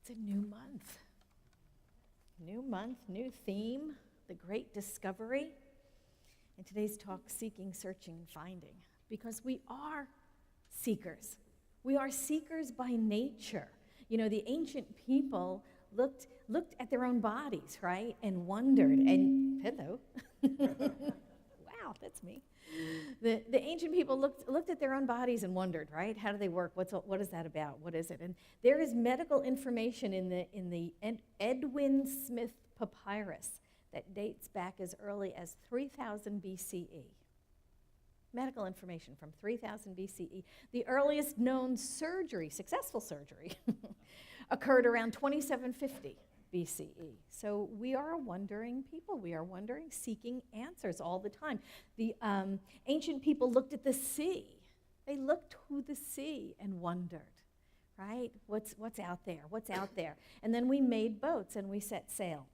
It's a new month. New month, new theme, the great discovery. And today's talk, seeking, searching, and finding. Because we are seekers. We are seekers by nature. You know, the ancient people looked at their own bodies, right? And wondered, and hello. Wow, that's me. The ancient people looked at their own bodies and wondered, right? How do they work? What is that about? What is it? And there is medical information in the Edwin Smith papyrus that dates back as early as 3000 BCE. Medical information from 3000 BCE. The earliest known surgery, successful surgery, occurred around 2750 BCE. So we are a wondering people. We are wondering, seeking answers all the time. The ancient people looked at the sea. They looked to the sea and wondered, right? What's out there? What's out there? And then we made boats and we set sail.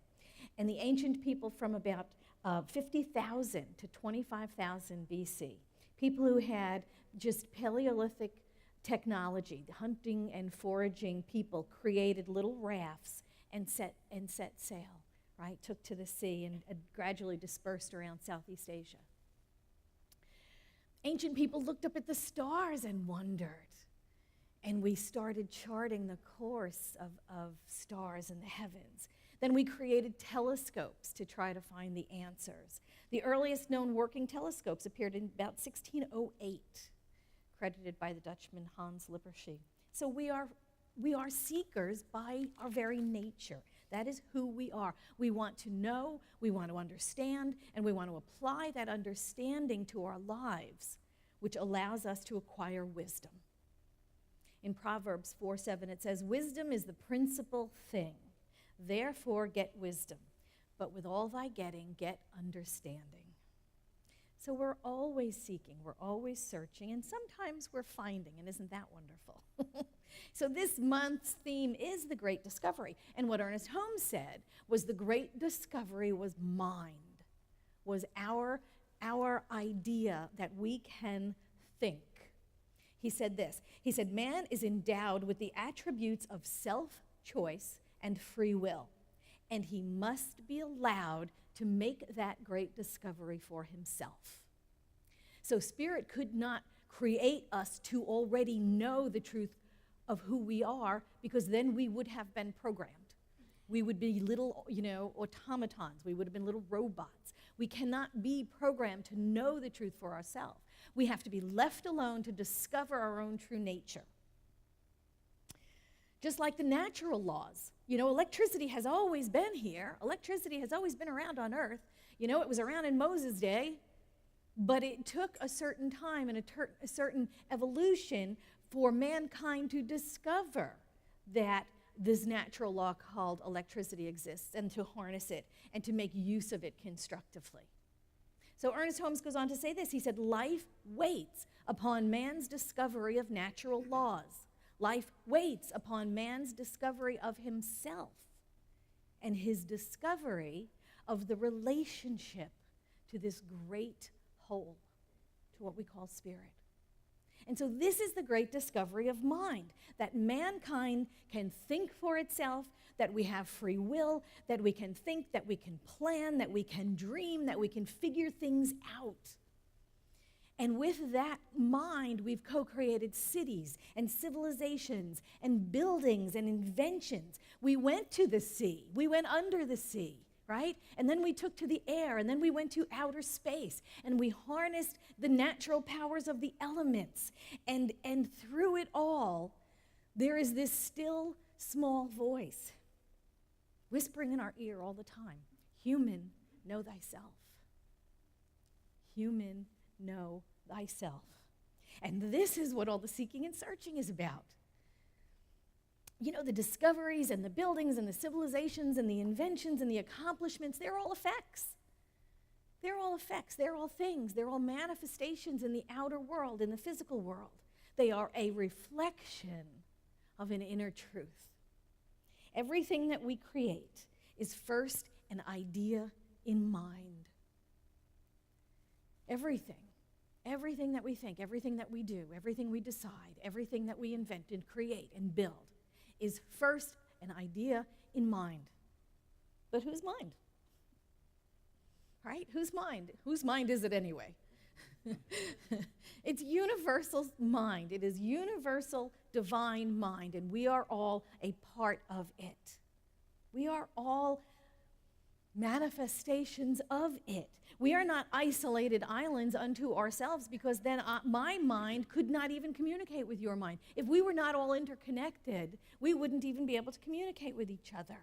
And the ancient people from about 50,000 to 25,000 BC, people who had just Paleolithic technology, hunting and foraging people, created little rafts and set sail, right? Took to the sea and gradually dispersed around Southeast Asia. Ancient people looked up at the stars and wondered. And we started charting the course of stars in the heavens. Then we created telescopes to try to find the answers. The earliest known working telescopes appeared in about 1608, credited by the Dutchman Hans Lippershey. So we are seekers by our very nature. That is who we are. We want to know, we want to understand, and we want to apply that understanding to our lives, which allows us to acquire wisdom. In Proverbs 4:7, it says, "Wisdom is the principal thing. Therefore get wisdom, but with all thy getting, get understanding." So we're always seeking, we're always searching, and sometimes we're finding, and isn't that wonderful? So this month's theme is the great discovery. And what Ernest Holmes said was the great discovery was mind, was our idea that we can think. He said this, he said, "Man is endowed with the attributes of self-choice and free will, and he must be allowed to make that great discovery for himself." So Spirit could not create us to already know the truth of who we are, because then we would have been programmed. We would be little, automatons. We would have been little robots. We cannot be programmed to know the truth for ourselves. We have to be left alone to discover our own true nature. Just like the natural laws. Electricity has always been here. Electricity has always been around on Earth. It was around in Moses' day, but it took a certain time and a certain evolution for mankind to discover that this natural law called electricity exists, and to harness it and to make use of it constructively. So Ernest Holmes goes on to say this. He said, "Life waits upon man's discovery of natural laws. Life waits upon man's discovery of himself and his discovery of the relationship to this great whole, to what we call spirit." And so this is the great discovery of mind, that mankind can think for itself, that we have free will, that we can think, that we can plan, that we can dream, that we can figure things out. And with that mind, we've co-created cities and civilizations and buildings and inventions. We went to the sea. We went under the sea, right? And then we took to the air, and then we went to outer space, and we harnessed the natural powers of the elements. And through it all, there is this still small voice whispering in our ear all the time, "Human, know thyself. Human, know thyself." And this is what all the seeking and searching is about. The discoveries and the buildings and the civilizations and the inventions and the accomplishments, they're all effects. They're all effects. They're all things. They're all manifestations in the outer world, in the physical world. They are a reflection of an inner truth. Everything that we create is first an idea in mind. Everything that we think, everything that we do, everything we decide, everything that we invent and create and build is first an idea in mind. But whose mind? Right? Whose mind? Whose mind is it anyway? It's universal mind. It is universal divine mind, and we are all a part of it. We are all manifestations of it. We are not isolated islands unto ourselves, because then my mind could not even communicate with your mind. If we were not all interconnected, we wouldn't even be able to communicate with each other.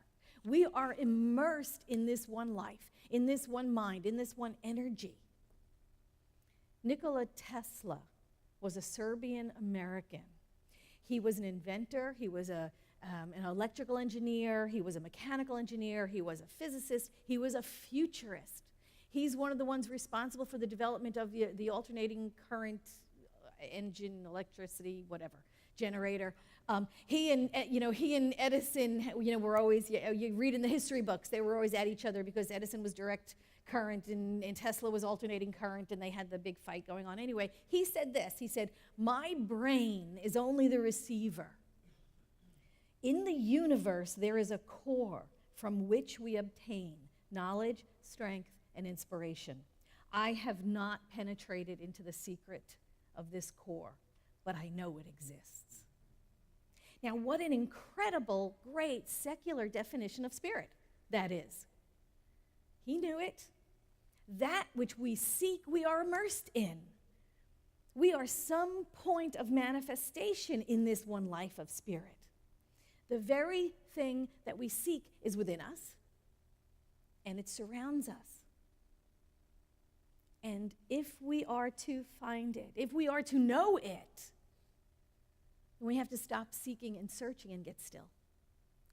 We are immersed in this one life, in this one mind, in this one energy. Nikola Tesla was a Serbian American. He was an inventor. He was an electrical engineer. He was a mechanical engineer. He was a physicist. He was a futurist. He's one of the ones responsible for the development of the alternating current engine, electricity, whatever, generator. He and Edison, were always, you read in the history books, they were always at each other because Edison was direct current and Tesla was alternating current, and they had the big fight going on. Anyway, he said this. He said, "My brain is only the receiver. In the universe, there is a core from which we obtain knowledge, strength, and inspiration. I have not penetrated into the secret of this core, but I know it exists." Now, what an incredible, great, secular definition of spirit that is. He knew it. That which we seek, we are immersed in. We are some point of manifestation in this one life of spirit. The very thing that we seek is within us, and it surrounds us. And if we are to find it, if we are to know it, then we have to stop seeking and searching and get still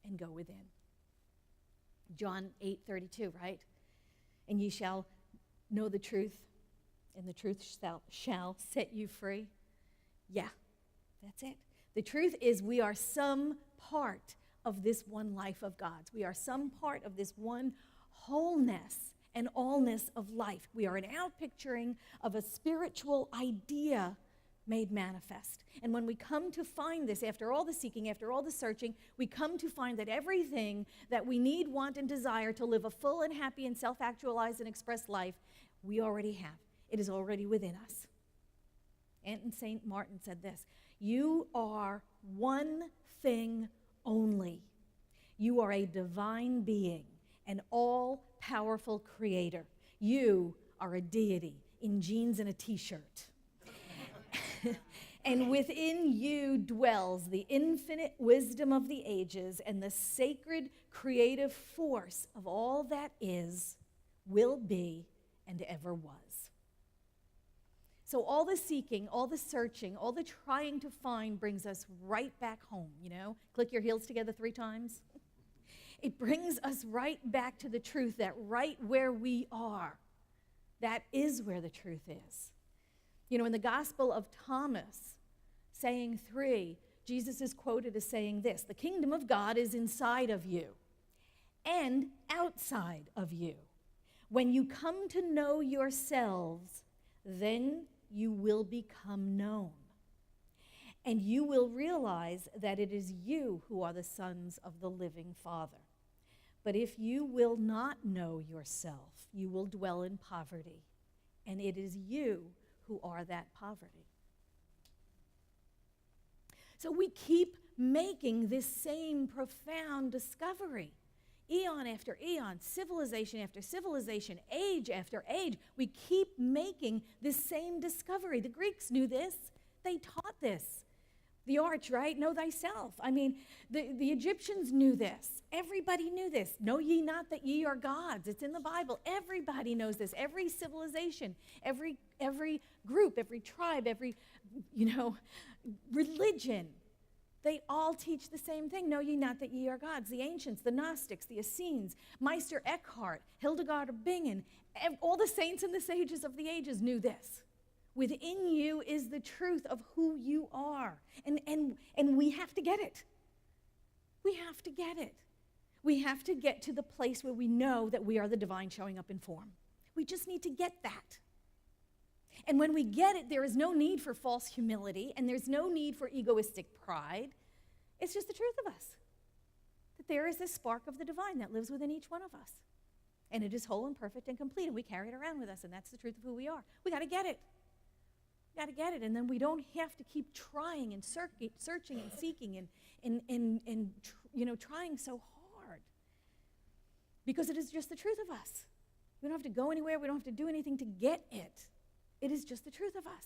and go within. John 8:32, right? "And ye shall know the truth, and the truth shall set you free." Yeah, that's it. The truth is we are some part of this one life of God's. We are some part of this one wholeness and allness of life. We are an outpicturing of a spiritual idea made manifest. And when we come to find this, after all the seeking, after all the searching, we come to find that everything that we need, want, and desire to live a full and happy and self-actualized and expressed life, we already have. It is already within us. And St. Martin said this: "You are one thing only. You are a divine being, an all-powerful creator. You are a deity in jeans and a t-shirt. And within you dwells the infinite wisdom of the ages and the sacred creative force of all that is, will be, and ever was." So all the seeking, all the searching, all the trying to find brings us right back home, Click your heels together 3 times. It brings us right back to the truth that right where we are, that is where the truth is. In the Gospel of Thomas, saying 3, Jesus is quoted as saying this: "The kingdom of God is inside of you and outside of you. When you come to know yourselves, then you will become known. And you will realize that it is you who are the sons of the living Father. But if you will not know yourself, you will dwell in poverty, and it is you who are that poverty." So we keep making this same profound discovery. Eon after eon, civilization after civilization, age after age, we keep making this same discovery. The Greeks knew this. They taught this. The arch, right? Know thyself. The Egyptians knew this. Everybody knew this. "Know ye not that ye are gods?" It's in the Bible. Everybody knows this. Every civilization, every group, every tribe, every, religion, they all teach the same thing. "Know ye not that ye are gods?" The ancients, the Gnostics, the Essenes, Meister Eckhart, Hildegard of Bingen, all the saints and the sages of the ages knew this. Within you is the truth of who you are. And we have to get it. We have to get it. We have to get to the place where we know that we are the divine showing up in form. We just need to get that. And when we get it, there is no need for false humility, and there's no need for egoistic pride. It's just the truth of us. But there is this spark of the divine that lives within each one of us. And it is whole and perfect and complete, and we carry it around with us, and that's the truth of who we are. We got to get it. We got to get it, and then we don't have to keep trying and searching and seeking and trying so hard. Because it is just the truth of us. We don't have to go anywhere. We don't have to do anything to get it. It is just the truth of us.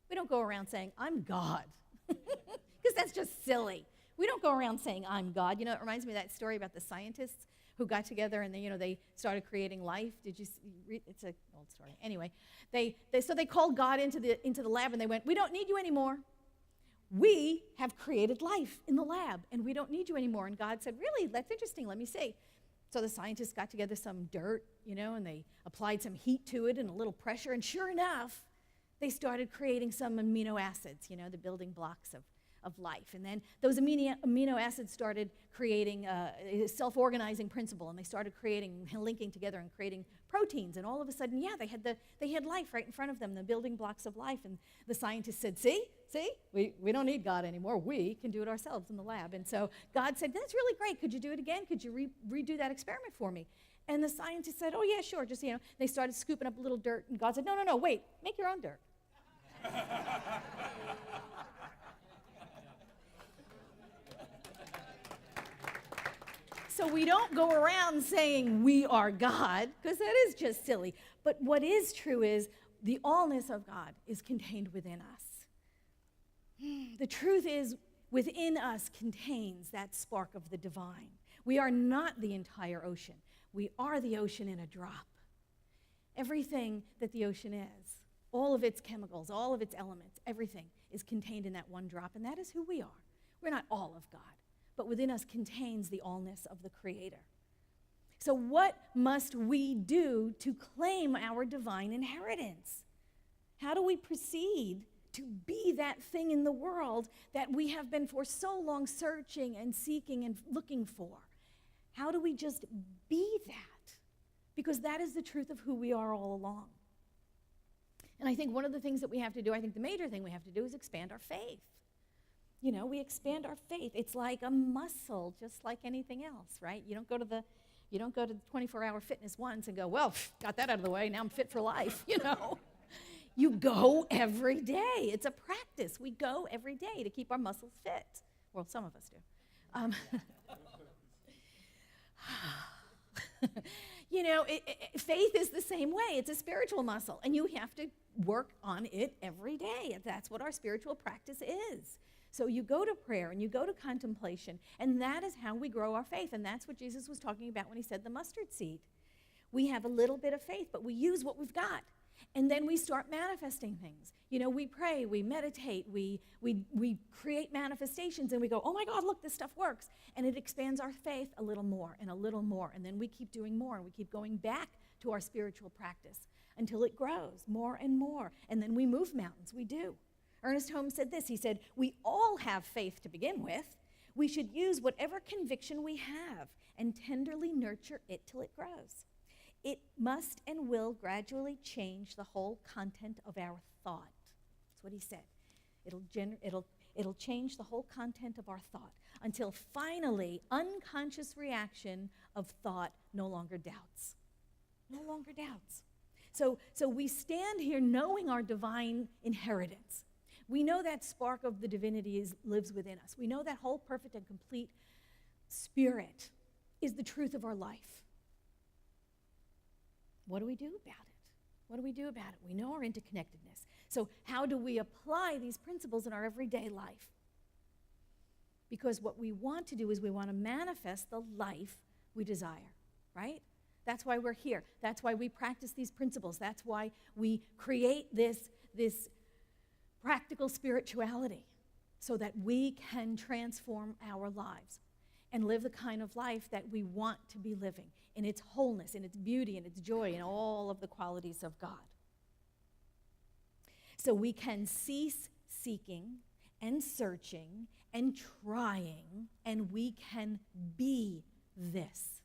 We don't go around saying, I'm God, because that's just silly. We don't go around saying, I'm God. You know, it reminds me of that story about the scientists who got together and they started creating life. Did you read? It's an old story. Anyway, so they called God into the lab and they went, we don't need you anymore. We have created life in the lab and we don't need you anymore. And God said, really? That's interesting. Let me see. So the scientists got together some dirt, and they applied some heat to it and a little pressure. And sure enough, they started creating some amino acids, the building blocks of life. And then those amino acids started creating a self-organizing principle, and they started linking together and creating proteins. And all of a sudden, they had life right in front of them, the building blocks of life. And the scientists said, see, we don't need God anymore. We can do it ourselves in the lab. And so God said, that's really great. Could you do it again? Could you redo that experiment for me? And the scientists said, oh, yeah, sure. Just, they started scooping up a little dirt. And God said, no, wait, make your own dirt. So we don't go around saying we are God, because that is just silly. But what is true is the allness of God is contained within us. The truth is, within us contains that spark of the divine. We are not the entire ocean. We are the ocean in a drop. Everything that the ocean is, all of its chemicals, all of its elements, everything is contained in that one drop, and that is who we are. We're not all of God, but within us contains the allness of the Creator. So what must we do to claim our divine inheritance? How do we proceed to be that thing in the world that we have been for so long searching and seeking and looking for? How do we just be that? Because that is the truth of who we are all along. And I think one of the things that we have to do, I think the major thing we have to do is expand our faith. We expand our faith. It's like a muscle, just like anything else, right? You don't go to the 24-hour fitness once and go, well, got that out of the way, now I'm fit for life, You go every day. It's a practice. We go every day to keep our muscles fit. Well, some of us do. Faith is the same way. It's a spiritual muscle, and you have to work on it every day. That's what our spiritual practice is. So you go to prayer, and you go to contemplation, and that is how we grow our faith, and that's what Jesus was talking about when he said the mustard seed. We have a little bit of faith, but we use what we've got. And then we start manifesting things. We pray, we meditate, we create manifestations, and we go, oh my God, look, this stuff works. And it expands our faith a little more, and then we keep doing more, and we keep going back to our spiritual practice until it grows more and more. And then we move mountains, we do. Ernest Holmes said this, he said, we all have faith to begin with. We should use whatever conviction we have and tenderly nurture it till it grows. It must and will gradually change the whole content of our thought. That's what he said. It'll change the whole content of our thought until finally unconscious reaction of thought no longer doubts. No longer doubts. So we stand here knowing our divine inheritance. We know that spark of the divinity lives within us. We know that whole perfect and complete spirit is the truth of our life. What do we do about it? What do we do about it? We know our interconnectedness. So how do we apply these principles in our everyday life? Because what we want to do is we want to manifest the life we desire, right? That's why we're here. That's why we practice these principles. That's why we create this practical spirituality so that we can transform our lives and live the kind of life that we want to be living in its wholeness, in its beauty, in its joy, in all of the qualities of God. So we can cease seeking and searching and trying, and we can be this.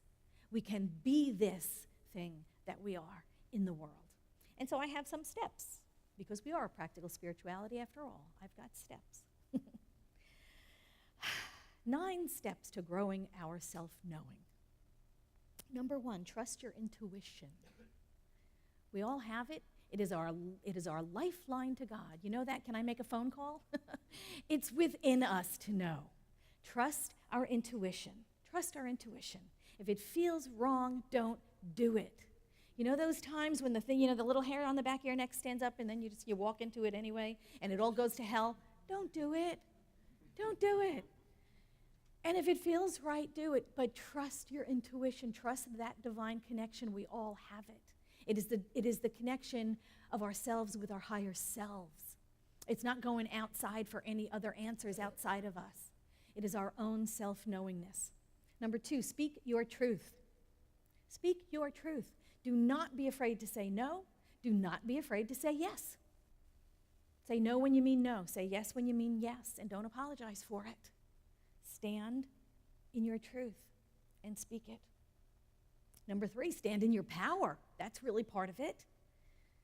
We can be this thing that we are in the world. And so I have some steps, because we are a practical spirituality after all. I've got steps. 9 steps to growing our self-knowing. Number 1, trust your intuition. We all have it. It is our lifeline to God. You know that? Can I make a phone call? It's within us to know. Trust our intuition. Trust our intuition. If it feels wrong, don't do it. You know those times when the little hair on the back of your neck stands up and then you walk into it anyway and it all goes to hell? Don't do it. Don't do it. And if it feels right, do it. But trust your intuition. Trust that divine connection. We all have it. It is the connection of ourselves with our higher selves. It's not going outside for any other answers outside of us. It is our own self-knowingness. Number 2, speak your truth. Speak your truth. Do not be afraid to say no. Do not be afraid to say yes. Say no when you mean no. Say yes when you mean yes. And don't apologize for it. Stand in your truth and speak it. Number 3, stand in your power. That's really part of it.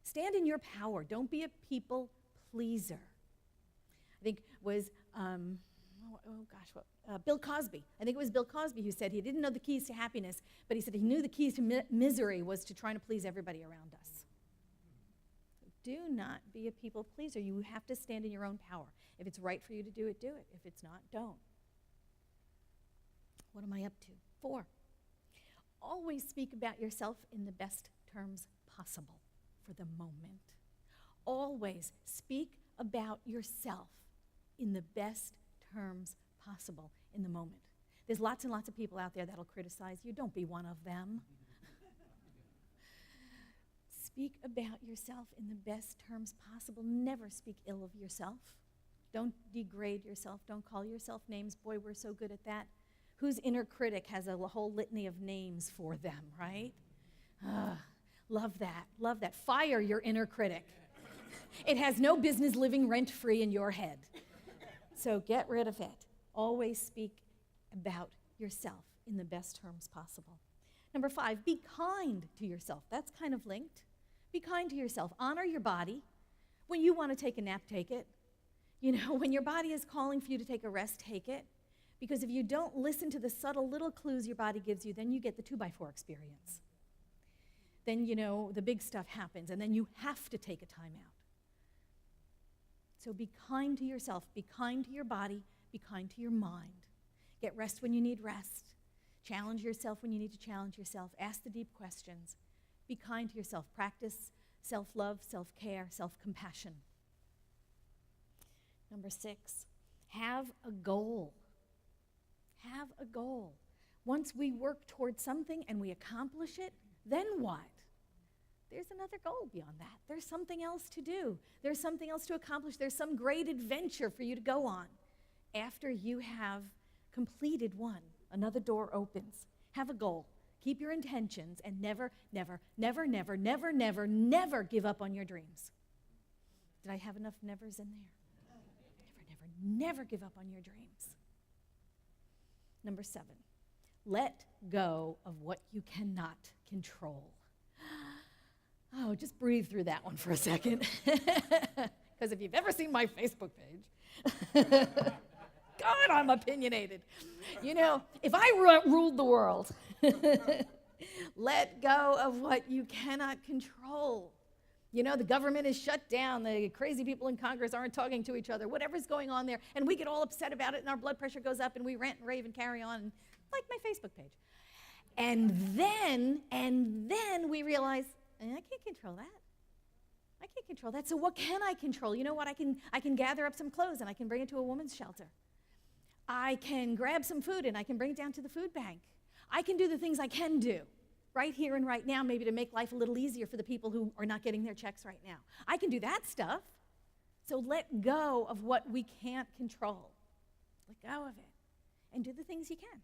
Stand in your power. Don't be a people pleaser. I think it was, Bill Cosby. I think it was Bill Cosby who said he didn't know the keys to happiness, but he said he knew the keys to misery was to trying to please everybody around us. So do not be a people pleaser. You have to stand in your own power. If it's right for you to do it, do it. If it's not, don't. What am I up to? 4. Always speak about yourself in the best terms possible for the moment. Always speak about yourself in the best terms possible in the moment. There's lots and lots of people out there that'll criticize you. Don't be one of them. Speak about yourself in the best terms possible. Never speak ill of yourself. Don't degrade yourself. Don't call yourself names. Boy, we're so good at that. Whose inner critic has a whole litany of names for them, right? Love that. Love that. Fire your inner critic. It has no business living rent-free in your head. So get rid of it. Always speak about yourself in the best terms possible. Number 5, be kind to yourself. That's kind of linked. Be kind to yourself. Honor your body. When you want to take a nap, take it. When your body is calling for you to take a rest, take it. Because if you don't listen to the subtle little clues your body gives you, then you get the 2x4 experience. Then, the big stuff happens, and then you have to take a time out. So be kind to yourself. Be kind to your body. Be kind to your mind. Get rest when you need rest. Challenge yourself when you need to challenge yourself. Ask the deep questions. Be kind to yourself. Practice self-love, self-care, self-compassion. Number 6, have a goal. Have a goal. Once we work towards something and we accomplish it, then what? There's another goal beyond that. There's something else to do. There's something else to accomplish. There's some great adventure for you to go on. After you have completed one, another door opens. Have a goal. Keep your intentions and never, never, never, never, never, never, never give up on your dreams. Did I have enough nevers in there? Never, never, never give up on your dreams. Number 7, let go of what you cannot control. Oh, just breathe through that one for a second. Because if you've ever seen my Facebook page, God, I'm opinionated. If I ruled the world, let go of what you cannot control. The government is shut down. The crazy people in Congress aren't talking to each other. Whatever's going on there. And we get all upset about it, and our blood pressure goes up, and we rant and rave and carry on, like my Facebook page. And then we realize, I can't control that. I can't control that. So what can I control? You know what? I can gather up some clothes, and I can bring it to a woman's shelter. I can grab some food, and I can bring it down to the food bank. I can do the things I can do right here and right now, maybe to make life a little easier for the people who are not getting their checks right now. I can do that stuff. So let go of what we can't control. Let go of it. And do the things you can.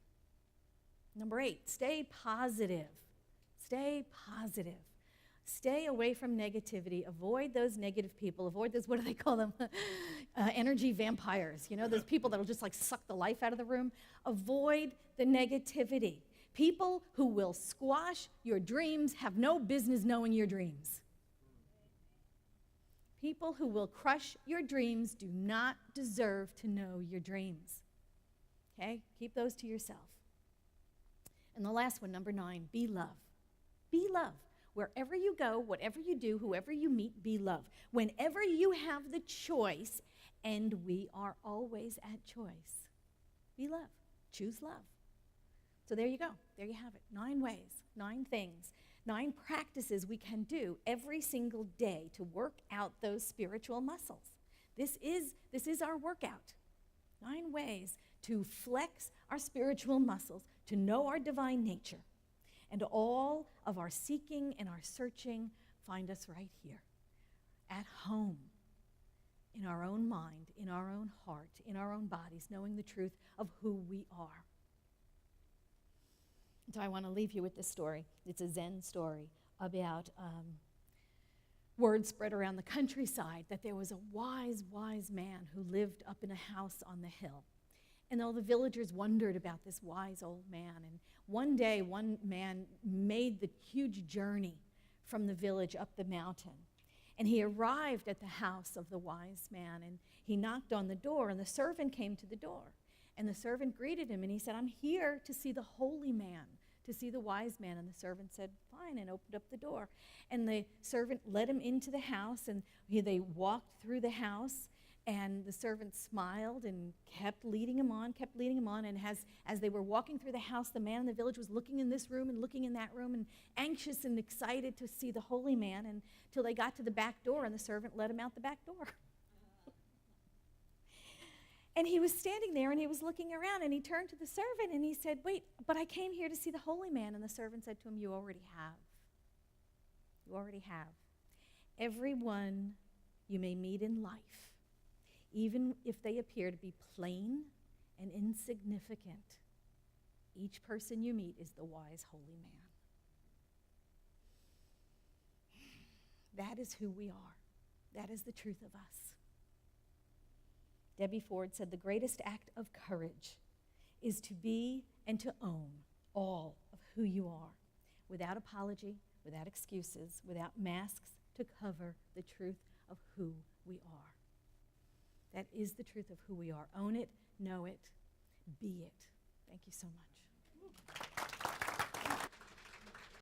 Number 8, stay positive. Stay positive. Stay away from negativity. Avoid those negative people. Avoid those, what do they call them? Energy vampires. Those people that will just suck the life out of the room. Avoid the negativity. People who will squash your dreams have no business knowing your dreams. People who will crush your dreams do not deserve to know your dreams. okay? Keep those to yourself. And the last one, number 9, be love. Be love. Wherever you go, whatever you do, whoever you meet, be love. Whenever you have the choice, and we are always at choice, be love. Choose love. So there you go. There you have it. 9 ways, 9 things, 9 practices we can do every single day to work out those spiritual muscles. This is our workout. 9 ways to flex our spiritual muscles, to know our divine nature. And all of our seeking and our searching find us right here, at home, in our own mind, in our own heart, in our own bodies, knowing the truth of who we are. So I want to leave you with this story. It's a Zen story about word spread around the countryside that there was a wise, wise man who lived up in a house on the hill. And all the villagers wondered about this wise old man. And one day, one man made the huge journey from the village up the mountain. And he arrived at the house of the wise man, and he knocked on the door, and the servant came to the door. And the servant greeted him, and he said, I'm here to see the holy man, to see the wise man. And the servant said, fine, and opened up the door. And the servant led him into the house, and they walked through the house. And the servant smiled and kept leading him on. And as they were walking through the house, the man in the village was looking in this room and looking in that room and anxious and excited to see the holy man until they got to the back door, and the servant let him out the back door. And he was standing there, and he was looking around, and he turned to the servant, and he said, wait, but I came here to see the holy man. And the servant said to him, you already have. You already have. Everyone you may meet in life, even if they appear to be plain and insignificant, each person you meet is the wise, holy man. That is who we are. That is the truth of us. Debbie Ford said, the greatest act of courage is to be and to own all of who you are, without apology, without excuses, without masks to cover the truth of who we are. That is the truth of who we are. Own it, know it, be it. Thank you so much.